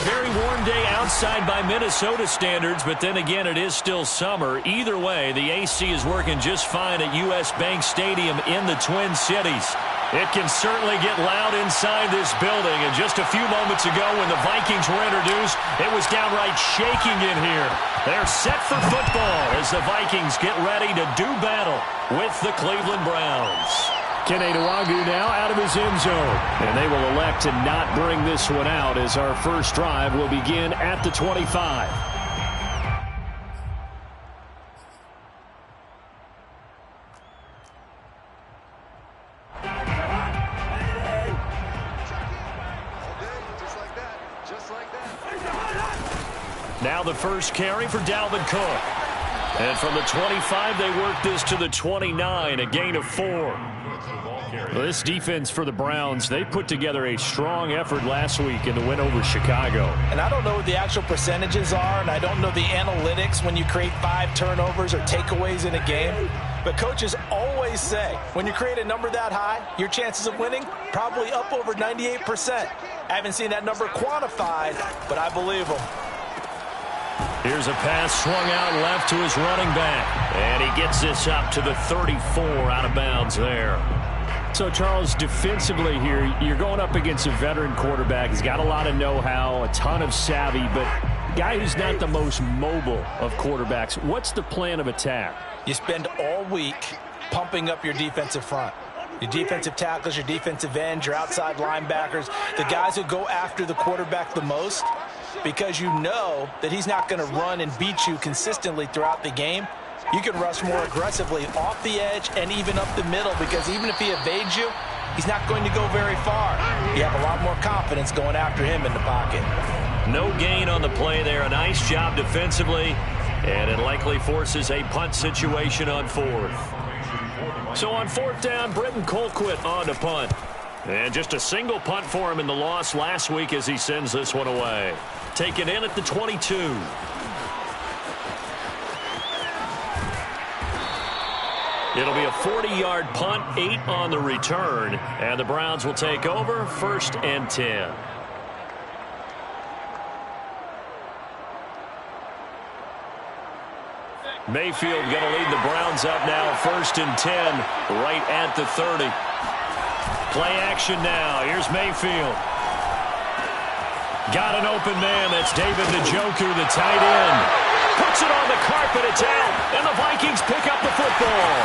very warm day outside by Minnesota standards, but then again, it is still summer. Either way, the AC is working just fine at U.S. Bank Stadium in the Twin Cities. It can certainly get loud inside this building, and just a few moments ago when the Vikings were introduced, it was downright shaking in here. They're set for football as the Vikings get ready to do battle with the Cleveland Browns. Keneduagu now out of his end zone. And they will elect to not bring this one out as our first drive will begin at the 25. Now the first carry for Dalvin Cook. And from the 25, they work this to the 29, a gain of 4. Well, this defense for the Browns, they put together a strong effort last week in the win over Chicago. And I don't know what the actual percentages are, and I don't know the analytics when you create 5 turnovers or takeaways in a game. But coaches always say, when you create a number that high, your chances of winning probably up over 98%. I haven't seen that number quantified, but I believe them. Here's a pass swung out left to his running back. And he gets this up to the 34 out of bounds there. So, Charles, defensively here, you're going up against a veteran quarterback. He's got a lot of know-how, a ton of savvy, but a guy who's not the most mobile of quarterbacks. What's the plan of attack? You spend all week pumping up your defensive front. Your defensive tackles, your defensive ends, your outside linebackers, the guys who go after the quarterback the most, because you know that he's not going to run and beat you consistently throughout the game. You can rush more aggressively off the edge and even up the middle, because even if he evades you, he's not going to go very far. You have a lot more confidence going after him in the pocket. No gain on the play there. A nice job defensively, and it likely forces a punt situation on 4th. So on 4th down, Britton Colquitt on to punt. And just a single punt for him in the loss last week as he sends this one away. Taken in at the 22. It'll be a 40-yard punt, 8 on the return, and the Browns will take over 1st and 10. Mayfield going to lead the Browns up now, 1st and 10, right at the 30. Play action now. Here's Mayfield. Got an open man. That's David Njoku, the tight end. Puts it on the carpet. It's out. And the Vikings pick up the football.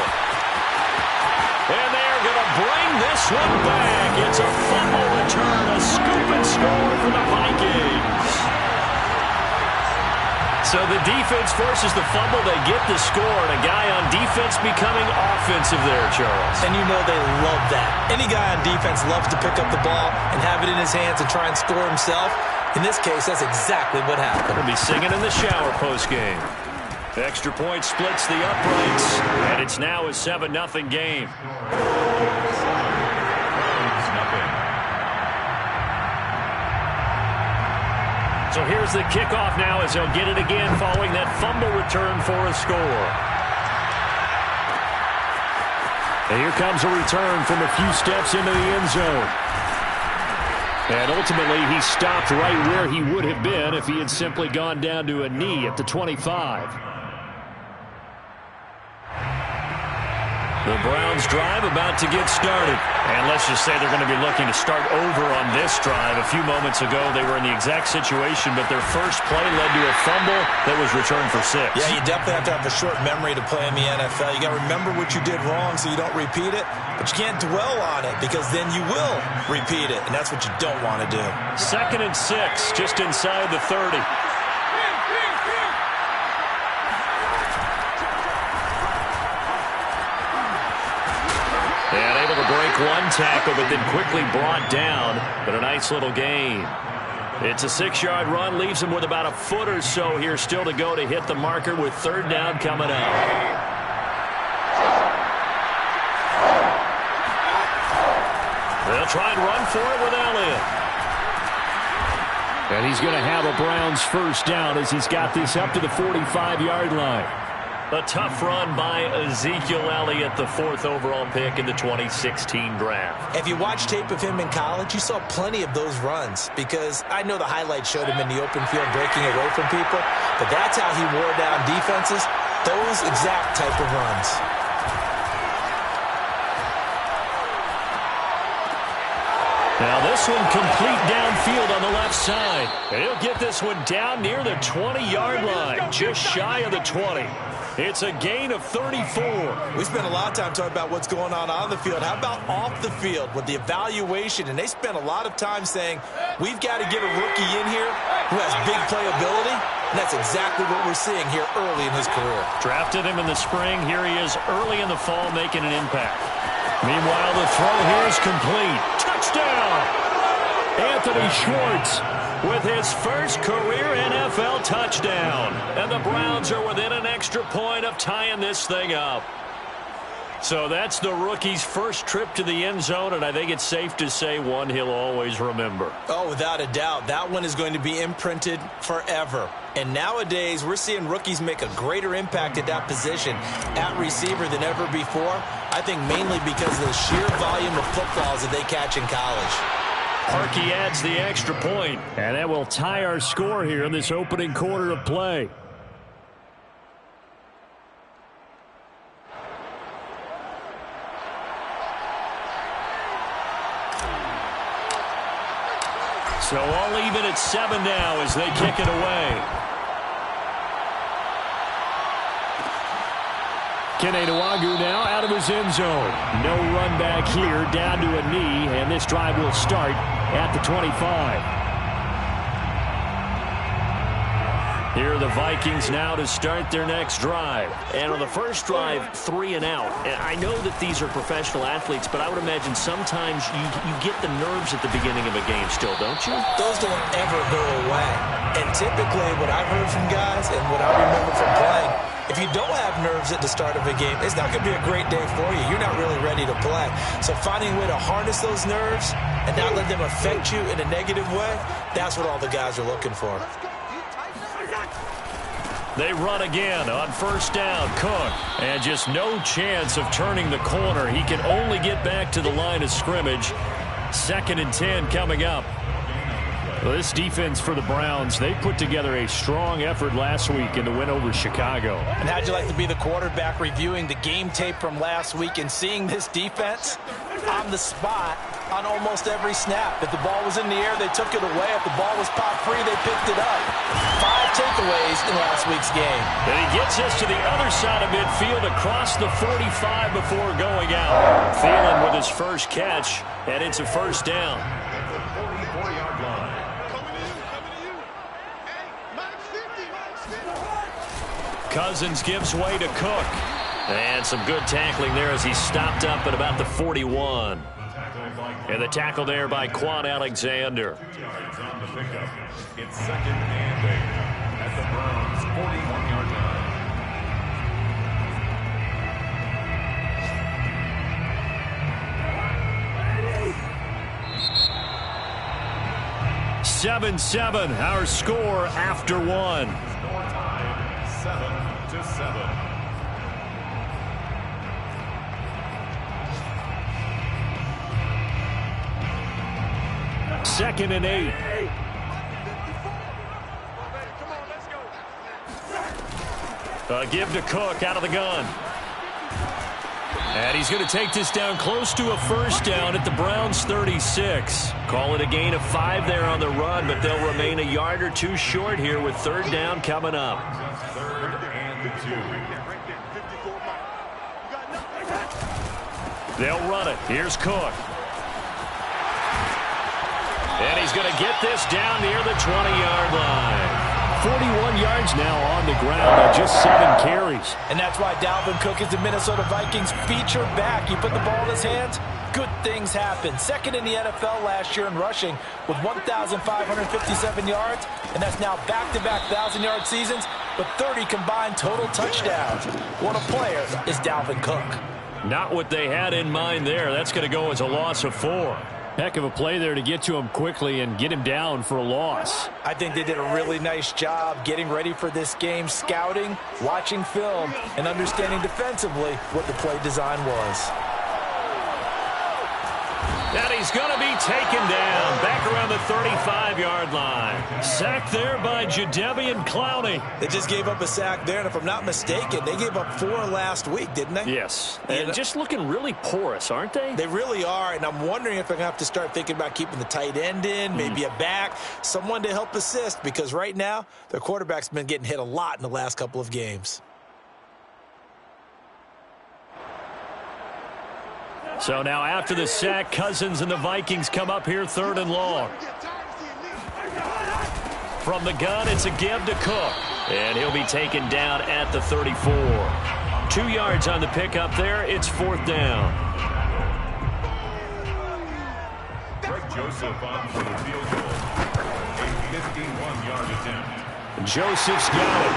And they're going to bring this one back. It's a fumble return. A scoop and score for the Vikings. So the defense forces the fumble. They get the score. And a guy on defense becoming offensive there, Charles. And you know they love that. Any guy on defense loves to pick up the ball and have it in his hands and try and score himself. In this case, that's exactly what happened. He'll be singing in the shower postgame. Extra point splits the uprights, and it's now a 7-0 game. So here's the kickoff now as they'll get it again following that fumble return for a score. And here comes a return from a few steps into the end zone. And ultimately, he stopped right where he would have been if he had simply gone down to a knee at the 25. The Browns drive about to get started. And let's just say they're going to be looking to start over on this drive. A few moments ago, they were in the exact situation, but their first play led to a fumble that was returned for 6. Yeah, you definitely have to have a short memory to play in the NFL. You got to remember what you did wrong so you don't repeat it, but you can't dwell on it because then you will repeat it, and that's what you don't want to do. 2nd and 6, just inside the 30. And able to break one tackle, but then quickly brought down. But a nice little gain. It's a 6-yard run, leaves him with about a foot or so here still to go to hit the marker with 3rd down coming up. They'll try and run for it with Elliott. And he's going to have a Browns 1st down as he's got this up to the 45-yard line. A tough run by Ezekiel Elliott, the 4th overall pick in the 2016 draft. If you watch tape of him in college, you saw plenty of those runs because I know the highlights showed him in the open field breaking away from people, but that's how he wore down defenses, those exact type of runs. Now this one complete downfield on the left side. He'll get this one down near the 20-yard line, just shy of the 20. It's a gain of 34. We spent a lot of time talking about what's going on the field. How about off the field with the evaluation? And they spent a lot of time saying, we've got to get a rookie in here who has big playability. And that's exactly what we're seeing here early in his career. Drafted him in the spring. Here he is early in the fall making an impact. Meanwhile, the throw here is complete. Touchdown! Anthony Schwartz with his first career NFL touchdown. And the Browns are within an extra point of tying this thing up. So that's the rookie's first trip to the end zone, and I think it's safe to say one he'll always remember. Oh, without a doubt. That one is going to be imprinted forever. And nowadays, we're seeing rookies make a greater impact at that position at receiver than ever before. I think mainly because of the sheer volume of footballs that they catch in college. Parkey adds the extra point, and that will tie our score here in this opening quarter of play. So all even at 7 now as they kick it away. Keneduagu now out of his end zone. No run back here, down to a knee, and this drive will start at the 25. Here are the Vikings now to start their next drive. And on the first drive, 3 and out. And I know that these are professional athletes, but I would imagine sometimes you get the nerves at the beginning of a game still, don't you? Those don't ever go away. And typically what I've heard from guys and what I remember from playing, if you don't have nerves at the start of a game, it's not going to be a great day for you. You're not really ready to play. So finding a way to harness those nerves and not let them affect you in a negative way, that's what all the guys are looking for. They run again on first down. Cook. And just no chance of turning the corner. He can only get back to the line of scrimmage. 2nd and 10 coming up. Well, this defense for the Browns, they put together a strong effort last week in the win over Chicago. And how'd you like to be the quarterback reviewing the game tape from last week and seeing this defense on the spot on almost every snap? If the ball was in the air, they took it away. If the ball was pop free, they picked it up. 5 takeaways in last week's game. And he gets us to the other side of midfield across the 45 before going out. Thielen with his first catch, and it's a first down. Cousins gives way to Cook. And some good tackling there as he stopped up at about the 41. And the tackle there by Quan Alexander. It's 2nd and 8 at the Browns' 41-yard line. 7-7, our score after 1. 7-7. 2nd and 8. Give to Cook out of the gun. And he's going to take this down close to a first down at the Browns' 36. Call it a gain of 5 there on the run, but they'll remain a yard or 2 short here with 3rd down coming up. 3rd and 2. They'll run it. Here's Cook. And he's going to get this down near the 20-yard line. 41 yards now on the ground on just 7 carries. And that's why Dalvin Cook is the Minnesota Vikings feature back. You put the ball in his hands, good things happen. 2nd in the NFL last year in rushing with 1,557 yards. And that's now back-to-back 1,000-yard seasons with 30 combined total touchdowns. What a player is Dalvin Cook. Not what they had in mind there. That's going to go as a loss of 4. Heck of a play there to get to him quickly and get him down for a loss. I think they did a really nice job getting ready for this game, scouting, watching film, and understanding defensively what the play design was. And he's going to be taken down back around the 35-yard line. Sacked there by Jadeveon Clowney. They just gave up a sack there, and if I'm not mistaken, they gave up 4 last week, didn't they? Yes, and just looking really porous, aren't they? They really are, and I'm wondering if they're going to have to start thinking about keeping the tight end in, maybe a back, someone to help assist, because right now their quarterback's been getting hit a lot in the last couple of games. So now after the sack, Cousins and the Vikings come up here 3rd and long. From the gun, it's a give to Cook. And he'll be taken down at the 34. 2 yards on the pickup there. It's 4th down. Joseph on for the field goal. A 51-yard attempt. Joseph's got it.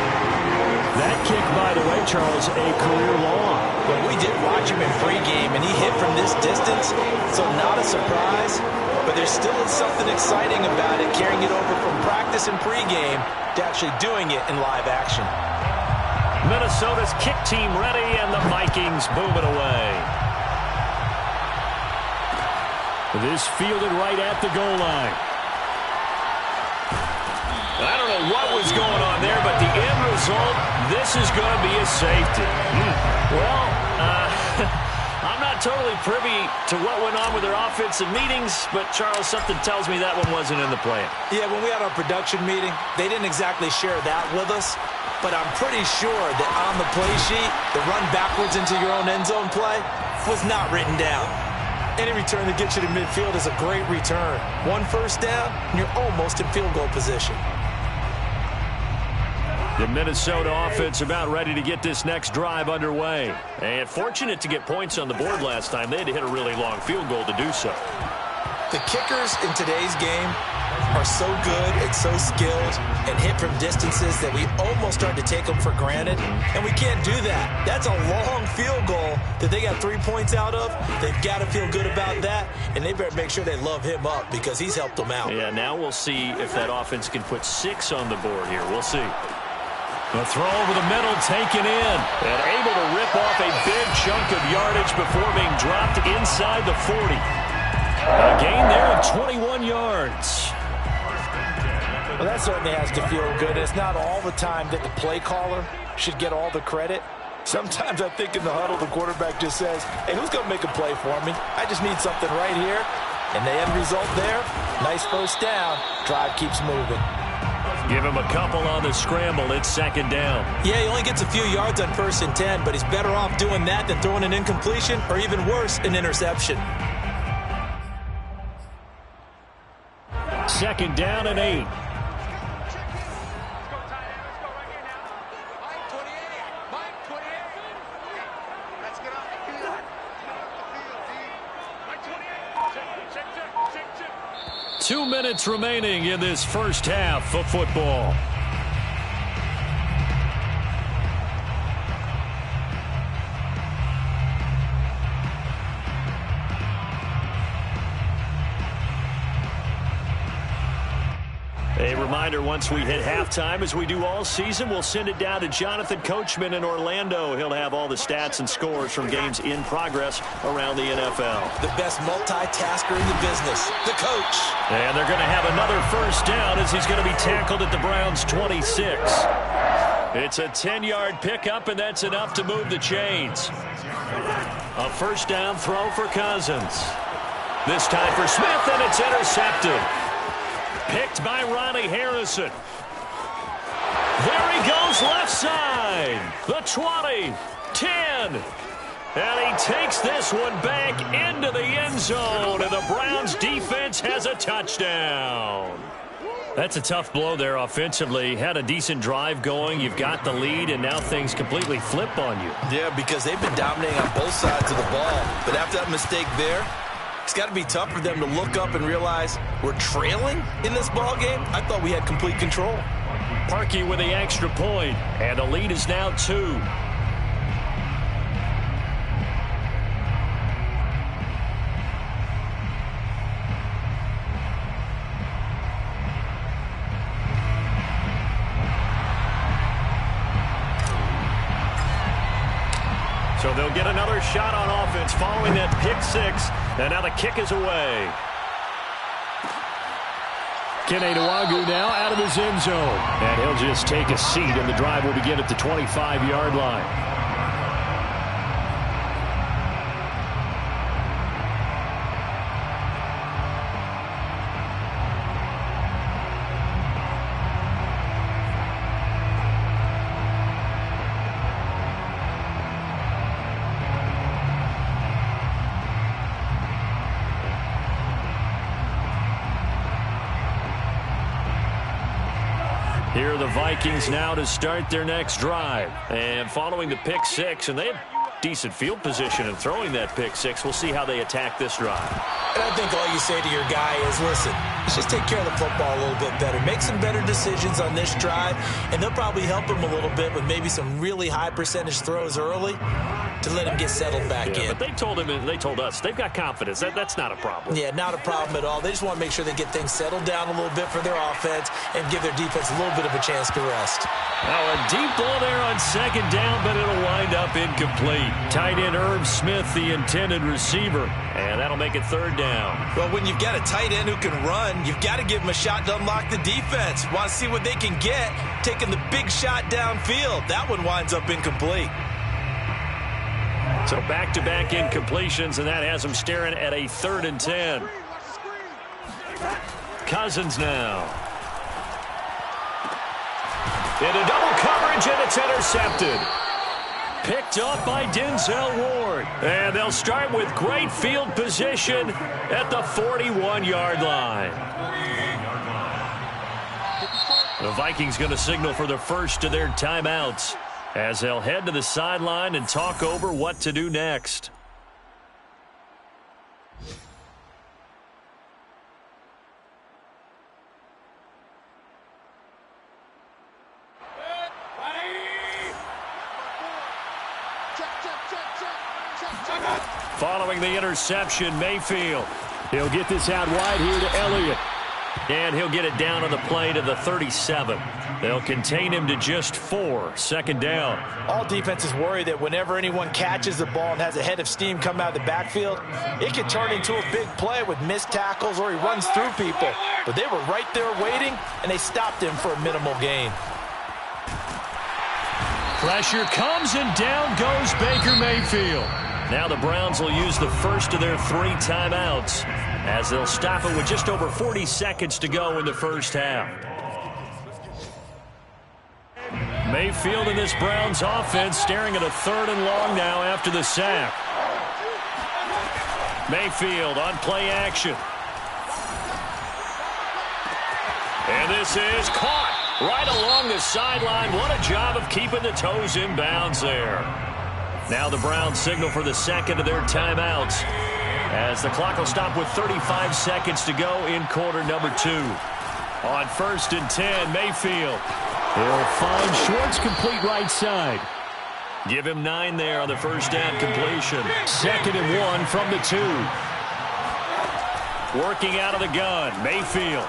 That kick, by the way, Charles, a career long. Well, we did watch him in pregame, and he hit from this distance, so not a surprise. But there still is something exciting about it, carrying it over from practice and pregame to actually doing it in live action. Minnesota's kick team ready, and the Vikings boom it away. This fielded right at the goal line. I don't know what was going on there, but the end result, this is going to be a safety. Well, I'm not totally privy to what went on with their offensive meetings, but, Charles, something tells me that one wasn't in the plan. Yeah, when we had our production meeting, they didn't exactly share that with us, but I'm pretty sure that on the play sheet, the run backwards into your own end zone play was not written down. Any return that gets you to midfield is a great return. 1 first down, and you're almost in field goal position. The Minnesota offense about ready to get this next drive underway. And fortunate to get points on the board last time. They had to hit a really long field goal to do so. The kickers in today's game are so good and so skilled and hit from distances that we almost start to take them for granted, and we can't do that. That's a long field goal that they got 3 points out of. They've got to feel good about that, and they better make sure they love him up because he's helped them out. Yeah, now we'll see if that offense can put 6 on the board here. We'll see. The throw over the middle taken in and able to rip off a big chunk of yardage before being dropped inside the 40. A gain there of 21 yards. Well, that certainly has to feel good. It's not all the time that the play caller should get all the credit. Sometimes I think in the huddle, the quarterback just says, hey, who's going to make a play for me? I just need something right here. And the end result there, nice first down. Drive keeps moving. Give him a couple on the scramble. It's 2nd down. Yeah, he only gets a few yards on 1st and 10, but he's better off doing that than throwing an incompletion or even worse, an interception. 2nd down and 8. Two minutes remaining in this first half of football. A reminder, once we hit halftime, as we do all season, we'll send it down to Jonathan Coachman in Orlando. He'll have all the stats and scores from games in progress around the NFL. The best multitasker in the business, the coach. And they're going to have another first down as he's going to be tackled at the Browns' 26. It's a 10-yard pickup, and that's enough to move the chains. A first down throw for Cousins. This time for Smith, and it's intercepted. Picked by Ronnie Harrison. There he goes left side. The 20, 10. And he takes this one back into the end zone. And the Browns defense has a touchdown. That's a tough blow there offensively. Had a decent drive going. You've got the lead, and now things completely flip on you. Yeah, because they've been dominating on both sides of the ball. But after that mistake there, it's got to be tough for them to look up and realize we're trailing in this ball game. I thought we had complete control. Parkey with the extra point, and the lead is now 2. So they'll get another shot on offense following that pick six. And now the kick is away. Keneduagu now out of his end zone. And he'll just take a seat, and the drive will begin at the 25-yard line. Here are the Vikings now to start their next drive. And following the pick six, and they have decent field position in throwing that pick six. We'll see how they attack this drive. And I think all you say to your guy is, listen, let's just take care of the football a little bit better. Make some better decisions on this drive, and they'll probably help him a little bit with maybe some really high percentage throws early to let him get settled back in. But they told him, and they told us, they've got confidence. That's not a problem. Yeah, not a problem at all. They just want to make sure they get things settled down a little bit for their offense and give their defense a little bit of a chance to rest. Now a deep ball there on second down, but it'll wind up incomplete. Tight end Irv Smith, the intended receiver, and that'll make it third down. Well, when you've got a tight end who can run, you've got to give him a shot to unlock the defense. Want to see what they can get, taking the big shot downfield. That one winds up incomplete. So back-to-back incompletions, and that has them staring at a 3rd and 10. Cousins now. Into double coverage, and it's intercepted. Picked off by Denzel Ward. And they'll start with great field position at the 41-yard line. The Vikings going to signal for the first of their timeouts as they'll head to the sideline and talk over what to do next. Following the interception, Mayfield. He'll get this out wide here to Elliott. And he'll get it down on the play to the 37. They'll contain him to just 4. Second down. All defenses worry that whenever anyone catches the ball and has a head of steam come out of the backfield, it can turn into a big play with missed tackles or he runs through people. But they were right there waiting, and they stopped him for a minimal gain. Pressure comes, and down goes Baker Mayfield. Now the Browns will use the first of their 3 timeouts as they'll stop it with just over 40 seconds to go in the first half. Mayfield in this Browns offense staring at a 3rd and long now after the sack. Mayfield on play action. And this is caught right along the sideline. What a job of keeping the toes in bounds there. Now the Browns signal for the second of their timeouts as the clock will stop with 35 seconds to go in quarter number 2. On 1st and 10, Mayfield. He'll find Schwartz complete right side. Give him 9 there on the first down completion. 2nd and 1 from the 2. Working out of the gun, Mayfield.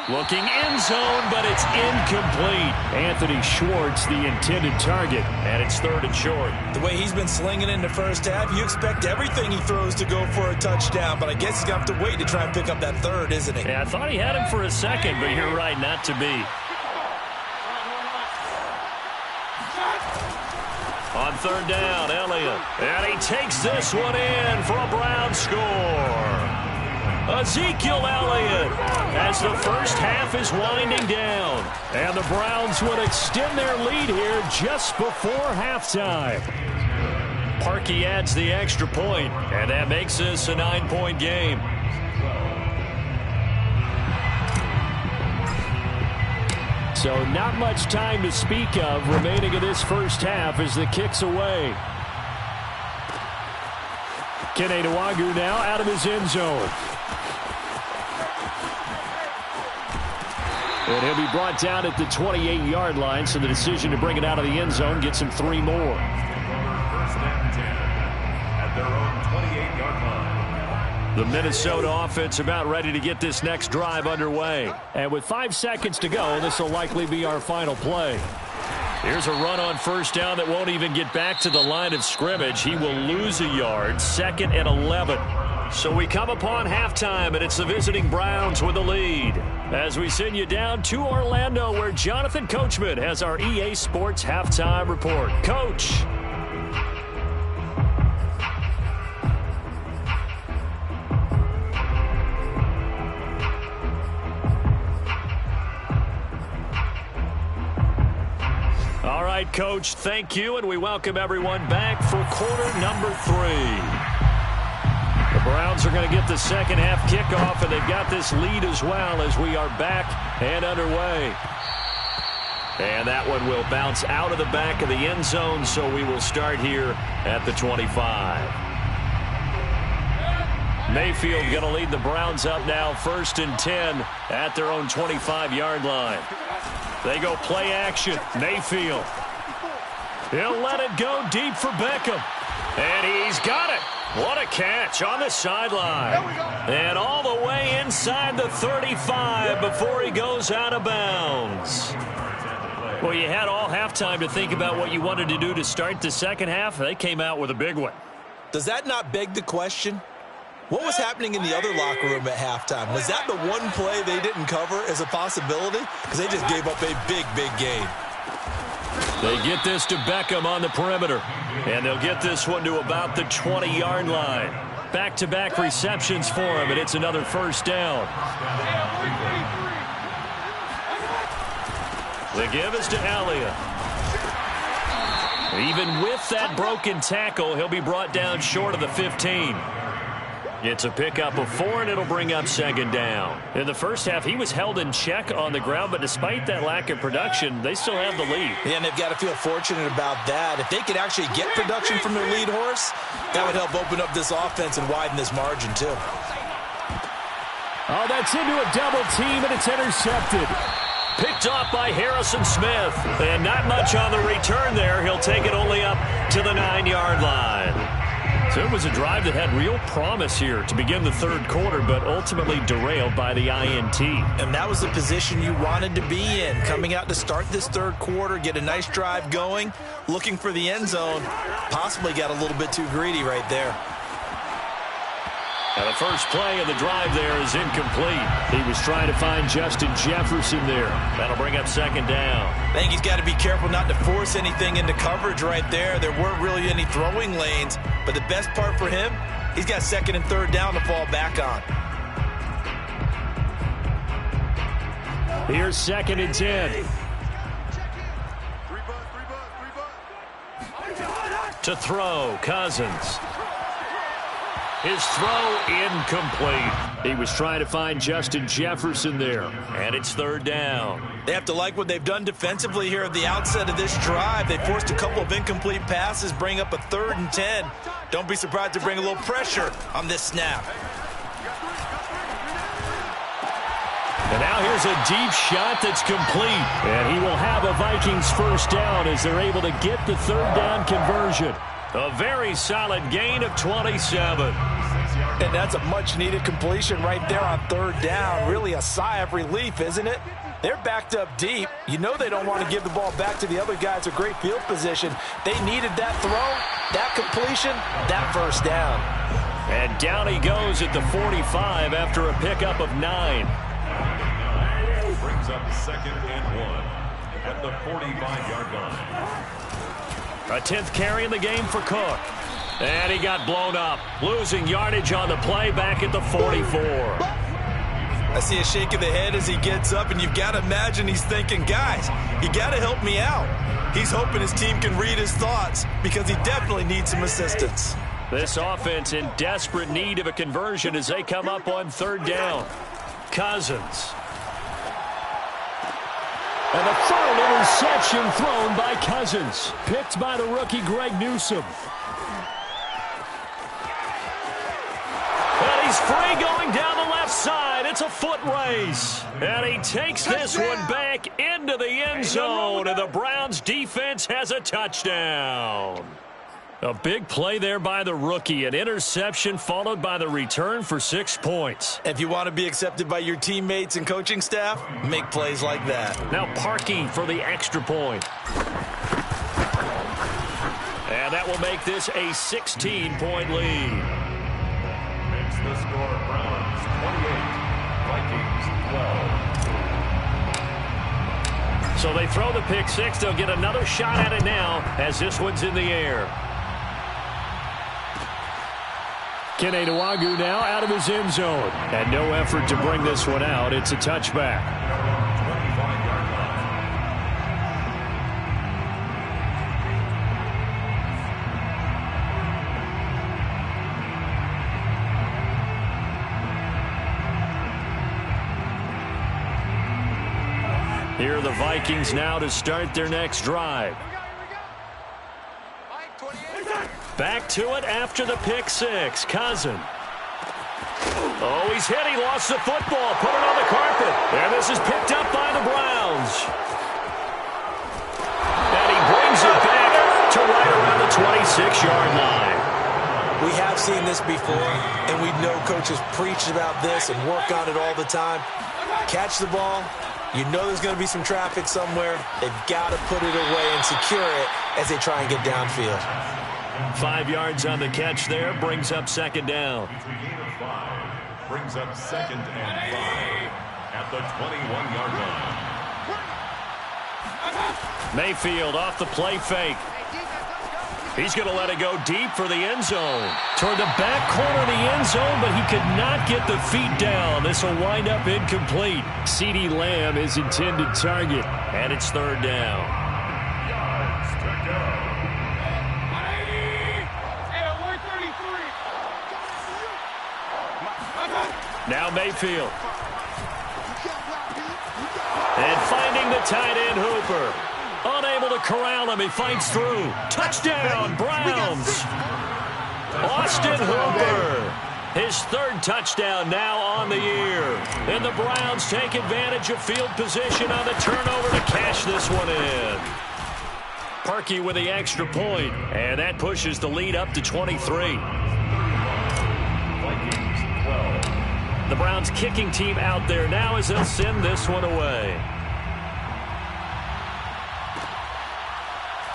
Looking end zone, but it's incomplete. Anthony Schwartz, the intended target, and it's 3rd and short. The way he's been slinging in the first half, you expect everything he throws to go for a touchdown, but I guess he's going to have to wait to try and pick up that 3rd, isn't he? Yeah, I thought he had him for a second, but you're right, not to be. On 3rd down, Elliott. And he takes this one in for a Brown score. Ezekiel Elliott as the first half is winding down. And the Browns would extend their lead here just before halftime. Parkey adds the extra point, and that makes this a 9-point game. So not much time to speak of remaining in this first half as the kick's away. Keneduagu now out of his end zone. And he'll be brought down at the 28-yard line, so the decision to bring it out of the end zone gets him 3 more. First and 10 at their own 28-yard line. The Minnesota offense about ready to get this next drive underway. And with 5 seconds to go, this will likely be our final play. Here's a run on first down that won't even get back to the line of scrimmage. He will lose a yard, 2nd and 11. So we come upon halftime, and it's the visiting Browns with the lead. As we send you down to Orlando, where Jonathan Coachman has our EA Sports halftime report. Coach. All right, Coach, thank you, and we welcome everyone back for quarter number 3. The Browns are going to get the second half kickoff, and they've got this lead as well as we are back and underway. And that one will bounce out of the back of the end zone, so we will start here at the 25. Mayfield going to lead the Browns up now, 1st and 10 at their own 25-yard line. They go play action. Mayfield. He'll let it go deep for Beckham. And he's got it. What a catch on the sideline. And all the way inside the 35 before he goes out of bounds. Well, you had all halftime to think about what you wanted to do to start the second half. They came out with a big one. Does that not beg the question? What was happening in the other locker room at halftime? Was that the one play they didn't cover as a possibility? Because they just gave up a big, big gain. They get this to Beckham on the perimeter. And they'll get this one to about the 20-yard line. Back-to-back receptions for him, and it's another first down. The give is to Elliott. Even with that broken tackle, he'll be brought down short of the 15. It's a pickup of 4, and it'll bring up second down. In the first half, he was held in check on the ground, but despite that lack of production, they still have the lead. Yeah, and they've got to feel fortunate about that. If they could actually get production from their lead horse, that would help open up this offense and widen this margin, too. Oh, that's into a double team, and it's intercepted. Picked off by Harrison Smith. And not much on the return there. He'll take it only up to the 9-yard line. So it was a drive that had real promise here to begin the third quarter, but ultimately derailed by the INT. And that was the position you wanted to be in, coming out to start this third quarter, get a nice drive going, looking for the end zone. Possibly got a little bit too greedy right there. And the first play of the drive there is incomplete. He was trying to find Justin Jefferson there. That'll bring up second down. I think he's got to be careful not to force anything into coverage right there. There weren't really any throwing lanes, but the best part for him, he's got second and third down to fall back on. Here's 2nd and 10. To throw, Cousins. His throw incomplete. He was trying to find Justin Jefferson there, and it's third down. They have to like what they've done defensively here at the outset of this drive. They forced a couple of incomplete passes, bring up a 3rd and 10. Don't be surprised to bring a little pressure on this snap. And now here's a deep shot that's complete. And he will have a Vikings first down as they're able to get the third down conversion. A very solid gain of 27. And that's a much-needed completion right there on third down. Really a sigh of relief, isn't it? They're backed up deep. You know they don't want to give the ball back to the other guys a great field position. They needed that throw, that completion, that first down. And down he goes at the 45 after a pickup of 9. Brings up 2nd and 1 at the 45-yard line. A 10th carry in the game for Cook. And he got blown up, losing yardage on the play back at the 44. I see a shake of the head as he gets up, and you've got to imagine he's thinking, guys, you got to help me out. He's hoping his team can read his thoughts because he definitely needs some assistance. This offense in desperate need of a conversion as they come up on third down. Cousins. And the third interception thrown by Cousins. Picked by the rookie Greg Newsome. And he's free going down the left side. It's a foot race. And he takes this one back into the end zone. And the Browns defense has a touchdown. A big play there by the rookie. An interception followed by the return for 6 points. If you want to be accepted by your teammates and coaching staff, make plays like that. Now Parkey for the extra point. And that will make this a 16-point lead. Makes the score Browns 28, Vikings 12. So they throw the pick six. They'll get another shot at it now as this one's in the air. Kene Nwangwu now out of his end zone. And no effort to bring this one out. It's a touchback. Here are the Vikings now to start their next drive. Back to it after the pick six. Cousin. Oh, he's hit. He lost the football. Put it on the carpet. And this is picked up by the Browns. And he brings it back to right around the 26-yard line. We have seen this before, and we know coaches preach about this and work on it all the time. Catch the ball. You know there's going to be some traffic somewhere. They've got to put it away and secure it as they try and get downfield. 5 yards on the catch there. Brings up second down. Gain of 5. Brings up 2nd and 5 at the 21-yard line. Mayfield off the play fake. He's going to let it go deep for the end zone. Toward the back corner of the end zone, but he could not get the feet down. This will wind up incomplete. CeeDee Lamb is intended target, and it's third down. Yards to go. Now Mayfield. And finding the tight end Hooper. Unable to corral him. He fights through. Touchdown, Browns. Austin Hooper. His third touchdown now on the year. And the Browns take advantage of field position on the turnover to cash this one in. Parkey with the extra point. And that pushes the lead up to 23. Vikings 12. The Browns kicking team out there now as they'll send this one away.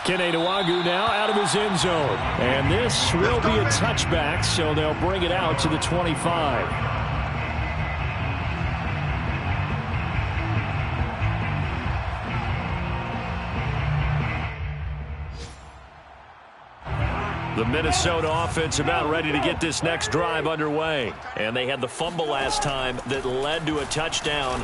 Kene Nwangwu now out of his end zone. And this will be a touchback, so they'll bring it out to the 25. The Minnesota offense about ready to get this next drive underway. And they had the fumble last time that led to a touchdown.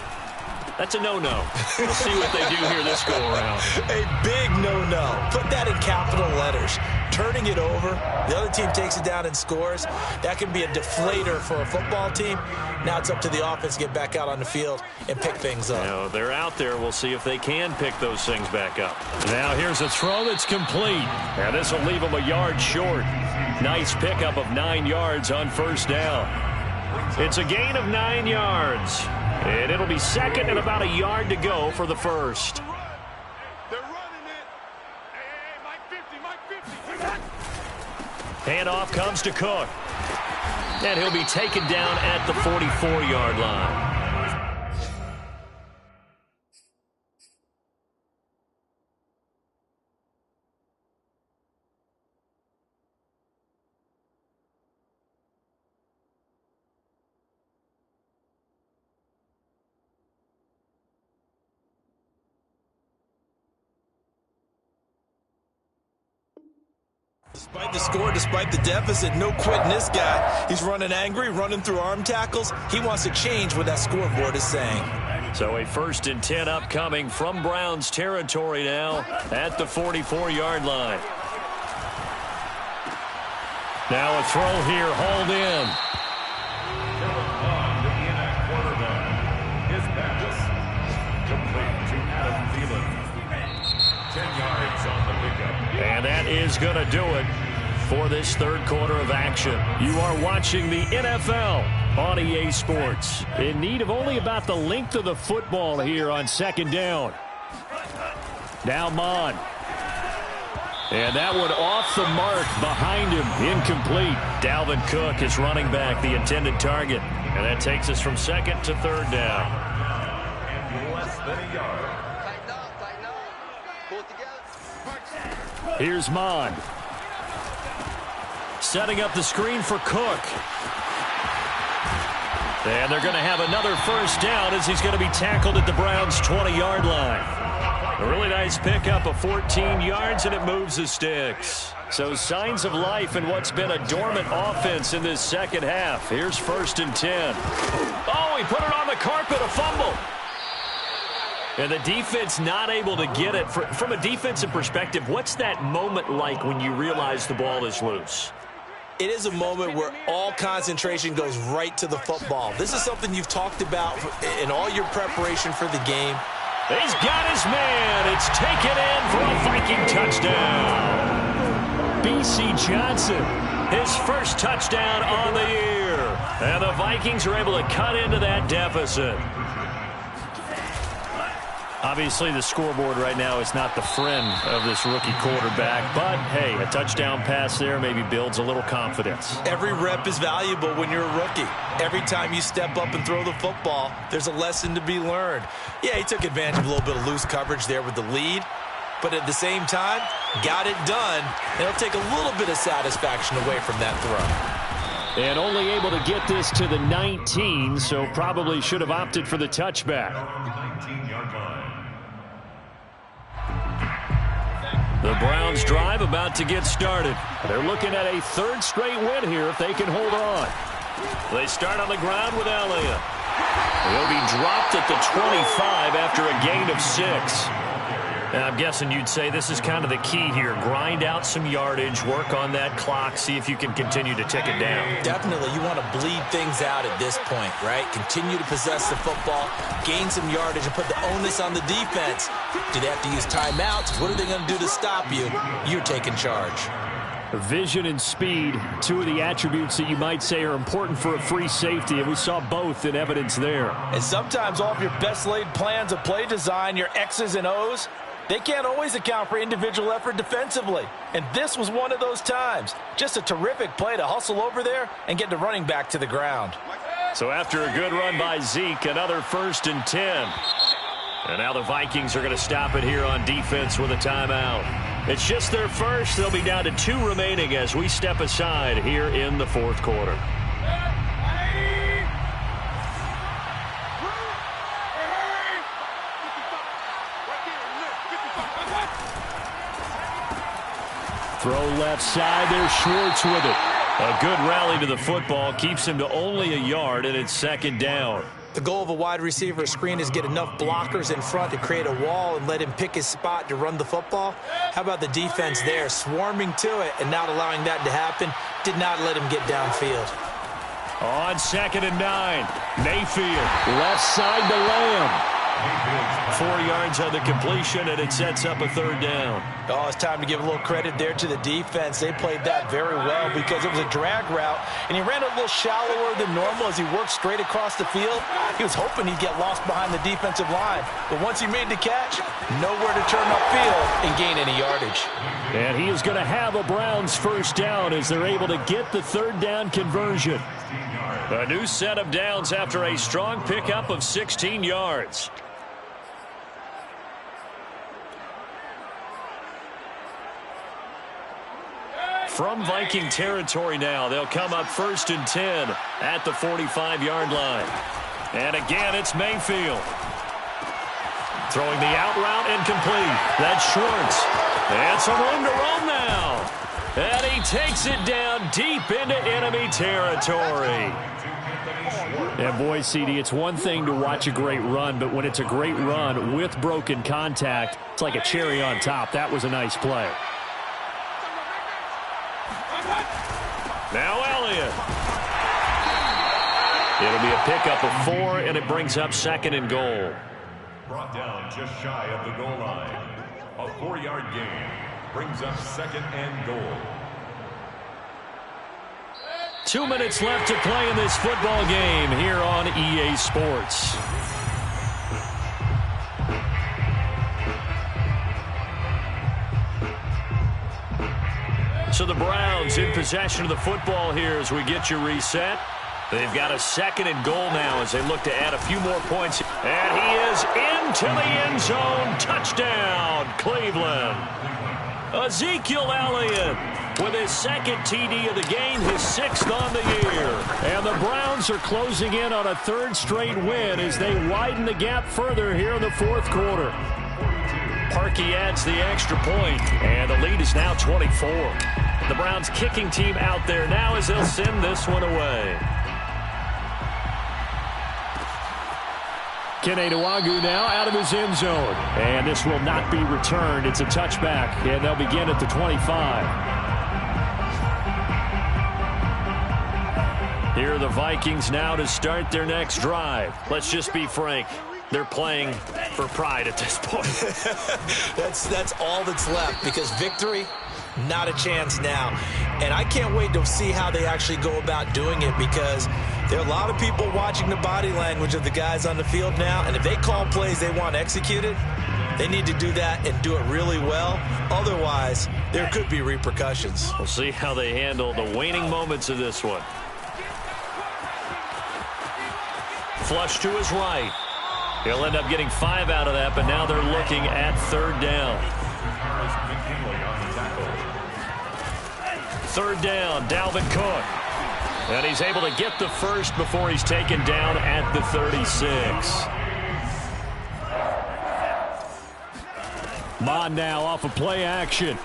That's a no-no. We'll see what they do here this go-around. A big no-no. Put that in capital letters. Turning it over, the other team takes it down and scores. That can be a deflator for a football team. Now it's up to the offense to get back out on the field and pick things up. Now, they're out there. We'll see if they can pick those things back up. Now here's a throw that's complete. And this will leave them a yard short. Nice pickup of 9 yards on first down. It's a gain of 9 yards. And it'll be second and about a yard to go for the first. They're running it. Hey, Mike 50. Handoff comes to Cook. And he'll be taken down at the 44-yard line. Despite the score, despite the deficit, no quitting this guy. He's running angry, running through arm tackles. He wants to change what that scoreboard is saying. So a 1st and 10 upcoming from Browns territory now at the 44-yard line. Now a throw here, hauled in. On the quarterback. His pass. Complete to Adam Thielen. 10 yards on the pickup. And that is going to do it for this third quarter of action. You are watching the NFL on EA Sports. In need of only about the length of the football here on second down. Now Mon. And that one off the mark behind him. Incomplete. Dalvin Cook is running back, the intended target. And that takes us from second to third down. And less than a yard. Tighten up. Pull it together. Here's Mon. setting up the screen for Cook. And they're going to have another first down as he's going to be tackled at the Browns' 20-yard line. A really nice pickup of 14 yards, and it moves the sticks. So signs of life in what's been a dormant offense in this second half. Here's 1st and 10. Oh, he put it on the carpet, a fumble. And the defense not able to get it. From a defensive perspective, what's that moment like when you realize the ball is loose? It is a moment where all concentration goes right to the football. This is something you've talked about in all your preparation for the game. He's got his man. It's taken in for a Viking touchdown. B.C. Johnson, his first touchdown on the year. And the Vikings are able to cut into that deficit. Obviously, the scoreboard right now is not the friend of this rookie quarterback. But, hey, a touchdown pass there maybe builds a little confidence. Every rep is valuable when you're a rookie. Every time you step up and throw the football, there's a lesson to be learned. Yeah, he took advantage of a little bit of loose coverage there with the lead. But at the same time, got it done. It'll take a little bit of satisfaction away from that throw. And only able to get this to the 19, so probably should have opted for the touchback. 19-yard line. The Browns drive about to get started. They're looking at a 3rd straight win here if they can hold on. They start on the ground with Elliott. He'll be dropped at the 25 after a gain of 6. And I'm guessing you'd say this is kind of the key here. Grind out some yardage, work on that clock, see if you can continue to tick it down. Definitely, you want to bleed things out at this point, right? Continue to possess the football, gain some yardage, and put the onus on the defense. Do they have to use timeouts? What are they going to do to stop you? You're taking charge. Vision and speed, 2 of the attributes that you might say are important for a free safety, and we saw both in evidence there. And sometimes all of your best laid plans of play design, your X's and O's, they can't always account for individual effort defensively. And this was one of those times. Just a terrific play to hustle over there and get the running back to the ground. So after a good run by Zeke, another 1st and 10. And now the Vikings are going to stop it here on defense with a timeout. It's just their first. They'll be down to 2 remaining as we step aside here in the 4th quarter. Throw left side. There's Schwartz with it. A good rally to the football. Keeps him to only a yard, and it's 2nd down. The goal of a wide receiver screen is get enough blockers in front to create a wall and let him pick his spot to run the football. How about the defense there, swarming to it and not allowing that to happen? Did not let him get downfield. On 2nd and 9, Mayfield, left side to Lamb. 4 yards on the completion, and it sets up a 3rd down. Oh, it's time to give a little credit there to the defense. They played that very well because it was a drag route, and he ran a little shallower than normal as he worked straight across the field. He was hoping he'd get lost behind the defensive line, but once he made the catch, nowhere to turn upfield and gain any yardage. And he is going to have a Browns 1st down as they're able to get the 3rd down conversion. A new set of downs after a strong pickup of 16 yards. From Viking territory now, they'll come up 1st and 10 at the 45-yard line. And again, it's Mayfield. Throwing the out route incomplete. That's Schwartz. And some room to roam now. And he takes it down deep into enemy territory. And boy, CD, it's one thing to watch a great run, but when it's a great run with broken contact, it's like a cherry on top. That was a nice play. Now Elliott. It'll be a pickup of 4, and it brings up 2nd and goal. Brought down just shy of the goal line. A 4-yard gain brings up 2nd and goal. 2 minutes left to play in this football game here on EA Sports. So the Browns in possession of the football here as we get you reset. They've got a 2nd and goal now as they look to add a few more points. And he is into the end zone. Touchdown, Cleveland. Ezekiel Elliott with his second TD of the game, his 6th on the year. And the Browns are closing in on a 3rd straight win as they widen the gap further here in the 4th quarter. Parkey adds the extra point, and the lead is now 24. The Browns kicking team out there now as they'll send this one away. Kene Nwangwu now out of his end zone. And this will not be returned. It's a touchback, and they'll begin at the 25. Here are the Vikings now to start their next drive. Let's just be frank. They're playing for pride at this point. That's all that's left, because victory, not a chance now. And I can't wait to see how they actually go about doing it, because there are a lot of people watching the body language of the guys on the field now, and if they call plays they want executed, they need to do that and do it really well. Otherwise, there could be repercussions. We'll see how they handle the waning moments of this one. Flush to his right. He'll end up getting 5 out of that, but now they're looking at 3rd down. 3rd down, Dalvin Cook. And he's able to get the first before he's taken down at the 36. Mon now off of play action.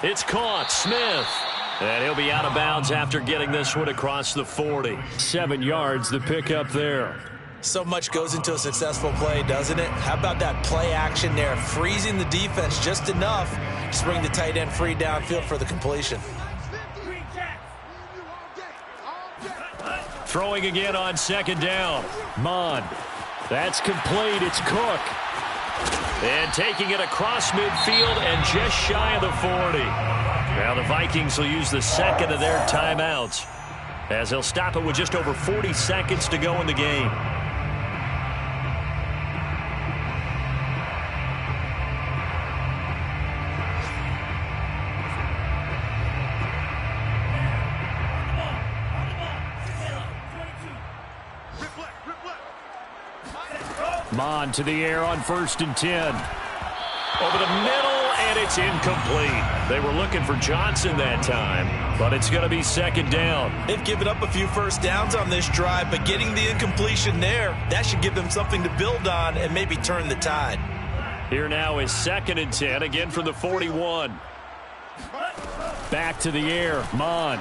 It's caught. Smith. And he'll be out of bounds after getting this one across the 40. 7 yards, the pickup there. So much goes into a successful play, doesn't it? How about that play action there? Freezing the defense just enough to bring the tight end free downfield for the completion. Throwing again on 2nd down. Mon. That's complete. It's Cook. And taking it across midfield and just shy of the 40. Now the Vikings will use the 2nd of their timeouts, as they'll stop it with just over 40 seconds to go in the game. Mon to the air on 1st and 10. Over the middle, and it's incomplete. They were looking for Johnson that time, but it's going to be 2nd down. They've given up a few first downs on this drive, but getting the incompletion there, that should give them something to build on and maybe turn the tide. Here now is 2nd and 10, again from the 41. Back to the air, Mon.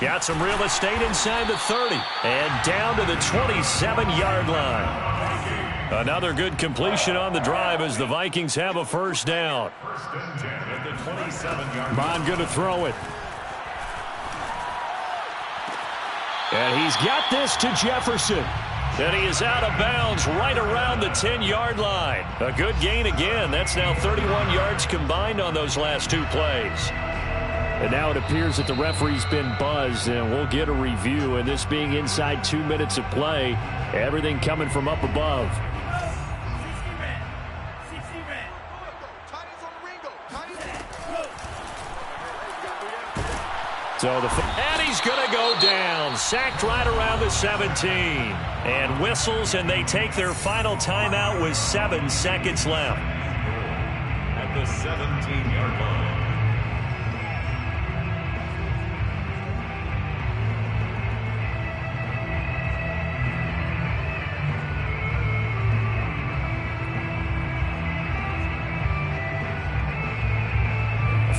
Got some real estate inside the 30 and down to the 27-yard line. Another good completion on the drive as the Vikings have a 1st down. 1st and 10 at the 27-yard line. Mon going to throw it. And he's got this to Jefferson. And he is out of bounds right around the 10-yard line. A good gain again. That's now 31 yards combined on those last 2 plays. And now it appears that the referee's been buzzed, and we'll get a review. And this being inside 2 minutes of play, everything coming from up above. And he's going to go down. Sacked right around the 17. And whistles, and they take their final timeout with 7 seconds left. At the 17-yard line.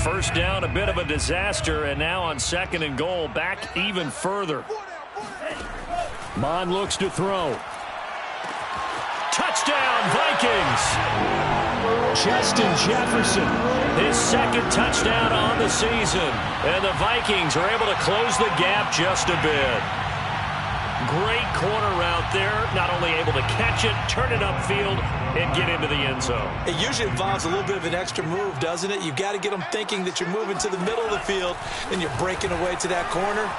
First down, a bit of a disaster, and now on 2nd and goal, back even further. Mon looks to throw. Touchdown, Vikings! Justin Jefferson, his 2nd touchdown on the season. And the Vikings are able to close the gap just a bit. Great corner route there, not only able to catch it, turn it upfield, and get into the end zone. It usually involves a little bit of an extra move, doesn't it? You've got to get them thinking that you're moving to the middle of the field and you're breaking away to that corner.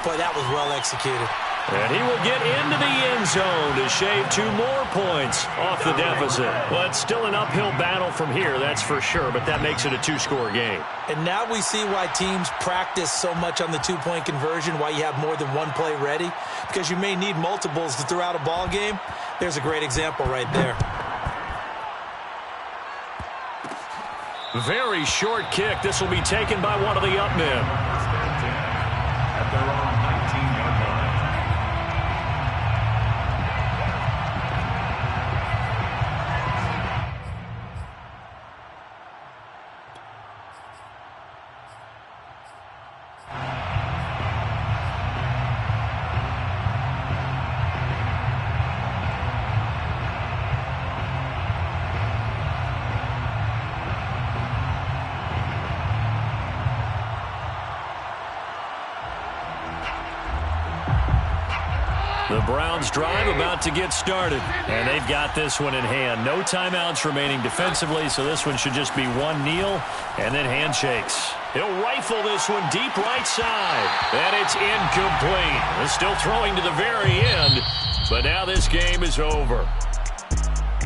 Boy, that was well executed. And he will get into the end zone to shave 2 more points off the deficit. But still an uphill battle from here, that's for sure, but that makes it a 2-score game. And now we see why teams practice so much on the 2-point conversion, why you have more than 1 play ready, because you may need multiples to throw out a ball game. There's a great example right there. Very short kick. This will be taken by one of the up men. Stands in at their own 19-yard line. The Browns drive about to get started, and they've got this one in hand. No timeouts remaining defensively, so this one should just be one kneel and then handshakes. He'll rifle this one deep right side, and it's incomplete. They're still throwing to the very end, but now this game is over.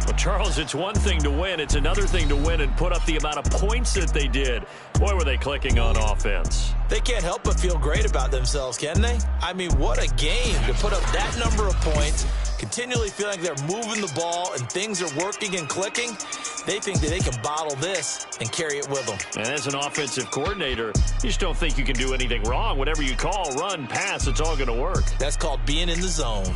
Well, Charles, it's one thing to win. It's another thing to win and put up the amount of points that they did. Boy, were they clicking on offense. They can't help but feel great about themselves, can they? I mean, what a game to put up that number of points, continually feeling like they're moving the ball and things are working and clicking. They think that they can bottle this and carry it with them. And as an offensive coordinator, you just don't think you can do anything wrong. Whatever you call, run, pass, it's all going to work. That's called being in the zone.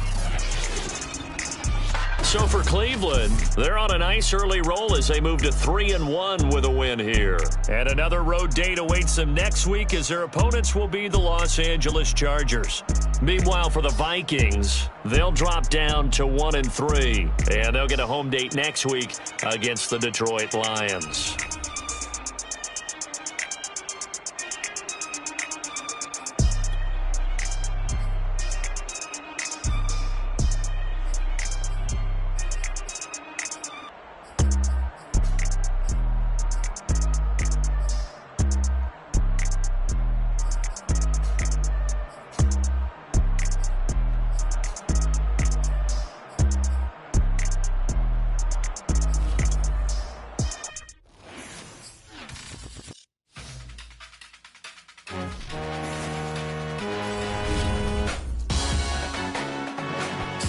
So for Cleveland, they're on a nice early roll as they move to 3-1 with a win here. And another road date awaits them next week as their opponents will be the Los Angeles Chargers. Meanwhile, for the Vikings, they'll drop down to 1-3. And they'll get a home date next week against the Detroit Lions.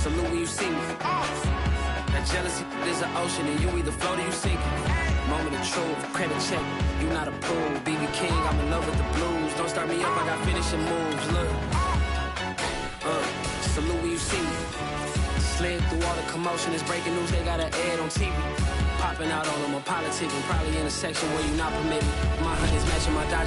Salute when you see me. That jealousy is an ocean, and you either float or you sink it. Moment of truth, credit check, you not approved. BB King, I'm in love with the blues. Don't start me up, I got finishing moves. Look, salute when you see me. Slid through all the commotion, it's breaking news, they got an ad on TV. Popping out on them, I'm politicking, probably in a section where you not permitted. My honey's matching my Dodger.